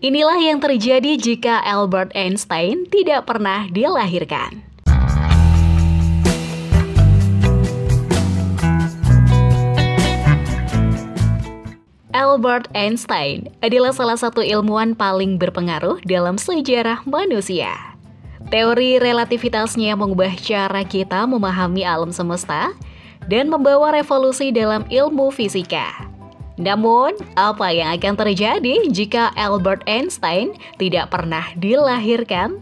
Inilah yang terjadi jika Albert Einstein tidak pernah dilahirkan. Albert Einstein adalah salah satu ilmuwan paling berpengaruh dalam sejarah manusia. Teori relativitasnya mengubah cara kita memahami alam semesta dan membawa revolusi dalam ilmu fisika. Namun, apa yang akan terjadi jika Albert Einstein tidak pernah dilahirkan?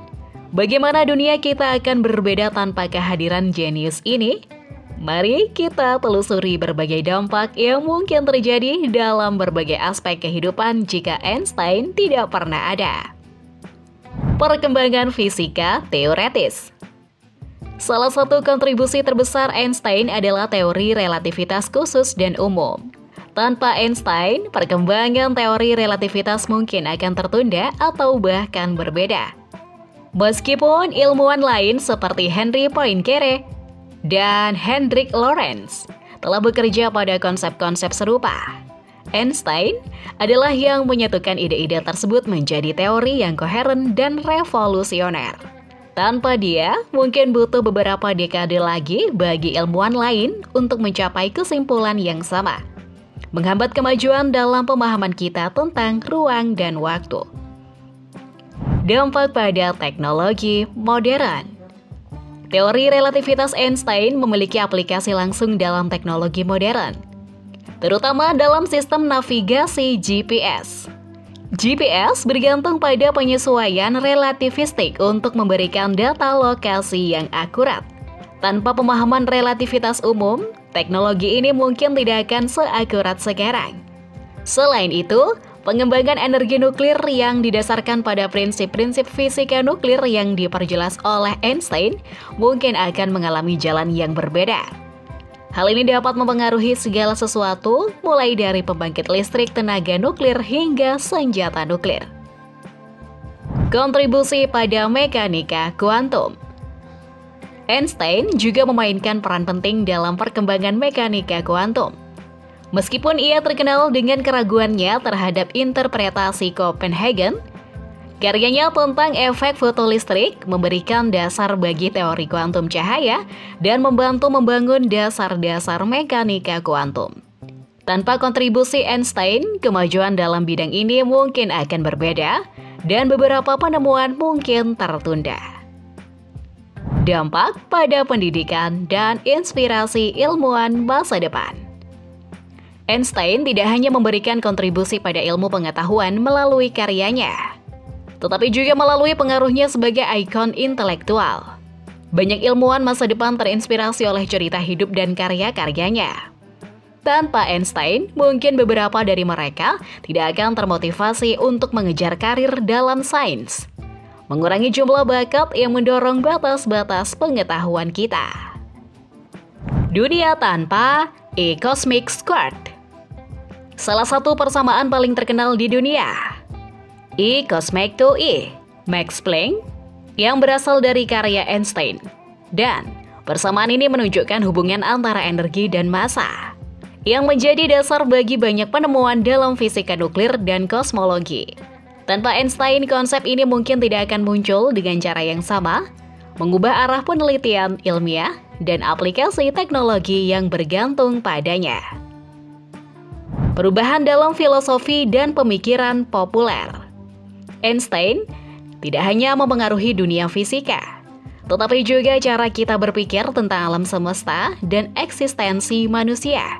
Bagaimana dunia kita akan berbeda tanpa kehadiran jenius ini? Mari kita telusuri berbagai dampak yang mungkin terjadi dalam berbagai aspek kehidupan jika Einstein tidak pernah ada. Perkembangan fisika teoretis. Salah satu kontribusi terbesar Einstein adalah teori relativitas khusus dan umum. Tanpa Einstein, perkembangan teori relativitas mungkin akan tertunda atau bahkan berbeda. Meskipun ilmuwan lain seperti Henry Poincaré dan Hendrik Lorentz telah bekerja pada konsep-konsep serupa, Einstein adalah yang menyatukan ide-ide tersebut menjadi teori yang koheren dan revolusioner. Tanpa dia, mungkin butuh beberapa dekade lagi bagi ilmuwan lain untuk mencapai kesimpulan yang sama, menghambat kemajuan dalam pemahaman kita tentang ruang dan waktu. Dampak pada teknologi modern. Teori relativitas Einstein memiliki aplikasi langsung dalam teknologi modern, terutama dalam sistem navigasi GPS. GPS bergantung pada penyesuaian relativistik untuk memberikan data lokasi yang akurat. Tanpa pemahaman relativitas umum, teknologi ini mungkin tidak akan seakurat sekarang. Selain itu, pengembangan energi nuklir yang didasarkan pada prinsip-prinsip fisika nuklir yang diperjelas oleh Einstein mungkin akan mengalami jalan yang berbeda. Hal ini dapat mempengaruhi segala sesuatu, mulai dari pembangkit listrik tenaga nuklir hingga senjata nuklir. Kontribusi pada mekanika kuantum. Einstein juga memainkan peran penting dalam perkembangan mekanika kuantum. Meskipun ia terkenal dengan keraguannya terhadap interpretasi Copenhagen, karyanya tentang efek fotolistrik memberikan dasar bagi teori kuantum cahaya dan membantu membangun dasar-dasar mekanika kuantum. Tanpa kontribusi Einstein, kemajuan dalam bidang ini mungkin akan berbeda dan beberapa penemuan mungkin tertunda. Dampak pada pendidikan dan inspirasi ilmuwan masa depan. Einstein tidak hanya memberikan kontribusi pada ilmu pengetahuan melalui karyanya, tetapi juga melalui pengaruhnya sebagai ikon intelektual. Banyak ilmuwan masa depan terinspirasi oleh cerita hidup dan karya-karyanya. Tanpa Einstein, mungkin beberapa dari mereka tidak akan termotivasi untuk mengejar karir dalam sains, mengurangi jumlah bakat yang mendorong batas-batas pengetahuan kita. Dunia tanpa E-Cosmic Squad. Salah satu persamaan paling terkenal di dunia, E-Cosmic 2E, Max Planck, yang berasal dari karya Einstein. Dan persamaan ini menunjukkan hubungan antara energi dan massa, yang menjadi dasar bagi banyak penemuan dalam fisika nuklir dan kosmologi. Tanpa Einstein, konsep ini mungkin tidak akan muncul dengan cara yang sama, mengubah arah penelitian ilmiah dan aplikasi teknologi yang bergantung padanya. Perubahan dalam filosofi dan pemikiran populer. Einstein tidak hanya mempengaruhi dunia fisika, tetapi juga cara kita berpikir tentang alam semesta dan eksistensi manusia.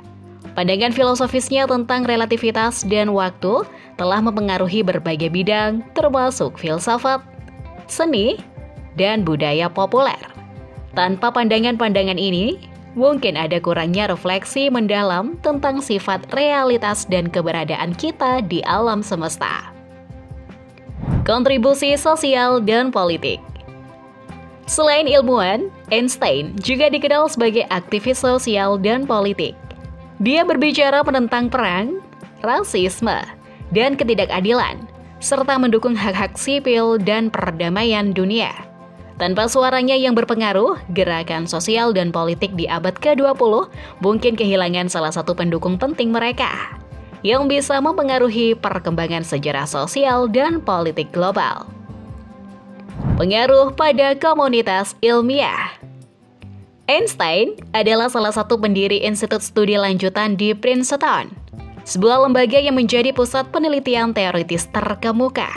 Pandangan filosofisnya tentang relativitas dan waktu telah mempengaruhi berbagai bidang, termasuk filsafat, seni, dan budaya populer. Tanpa pandangan-pandangan ini, mungkin ada kurangnya refleksi mendalam tentang sifat realitas dan keberadaan kita di alam semesta. Kontribusi sosial dan politik. Selain ilmuwan, Einstein juga dikenal sebagai aktivis sosial dan politik. Dia berbicara menentang perang, rasisme, dan ketidakadilan, serta mendukung hak-hak sipil dan perdamaian dunia. Tanpa suaranya yang berpengaruh, gerakan sosial dan politik di abad ke-20 mungkin kehilangan salah satu pendukung penting mereka. yang bisa mempengaruhi perkembangan sejarah sosial dan politik global. Pengaruh pada komunitas ilmiah. Einstein adalah salah satu pendiri Institut Studi Lanjutan di Princeton, sebuah lembaga yang menjadi pusat penelitian teoritis terkemuka.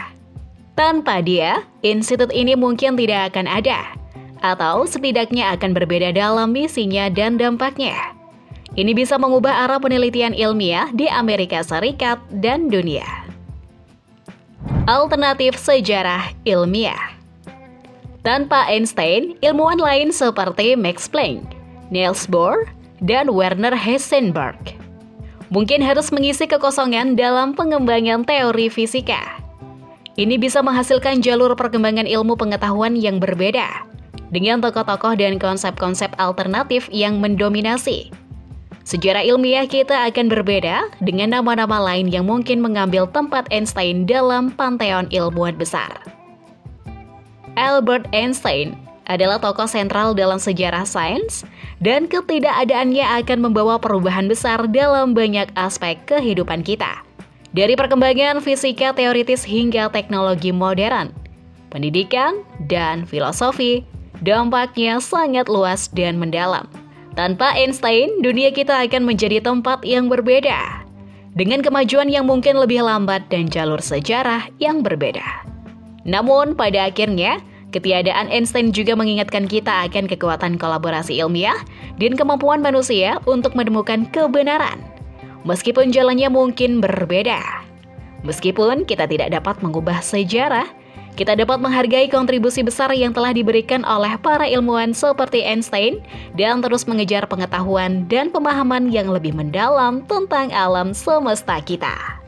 Tanpa dia, institut ini mungkin tidak akan ada, atau setidaknya akan berbeda dalam misinya dan dampaknya. Ini bisa mengubah arah penelitian ilmiah di Amerika Serikat dan dunia. Alternatif sejarah ilmiah. Tanpa Einstein, ilmuwan lain seperti Max Planck, Niels Bohr, dan Werner Heisenberg mungkin harus mengisi kekosongan dalam pengembangan teori fisika. Ini bisa menghasilkan jalur perkembangan ilmu pengetahuan yang berbeda, dengan tokoh-tokoh dan konsep-konsep alternatif yang mendominasi. Sejarah ilmiah kita akan berbeda dengan nama-nama lain yang mungkin mengambil tempat Einstein dalam panteon ilmuwan besar. Albert Einstein adalah tokoh sentral dalam sejarah sains, dan ketidakadaannya akan membawa perubahan besar dalam banyak aspek kehidupan kita. Dari perkembangan fisika teoritis hingga teknologi modern, pendidikan, dan filosofi, dampaknya sangat luas dan mendalam. Tanpa Einstein, dunia kita akan menjadi tempat yang berbeda, dengan kemajuan yang mungkin lebih lambat dan jalur sejarah yang berbeda. Namun, pada akhirnya, ketiadaan Einstein juga mengingatkan kita akan kekuatan kolaborasi ilmiah dan kemampuan manusia untuk menemukan kebenaran. Meskipun jalannya mungkin berbeda. Meskipun kita tidak dapat mengubah sejarah, kita dapat menghargai kontribusi besar yang telah diberikan oleh para ilmuwan seperti Einstein dan terus mengejar pengetahuan dan pemahaman yang lebih mendalam tentang alam semesta kita.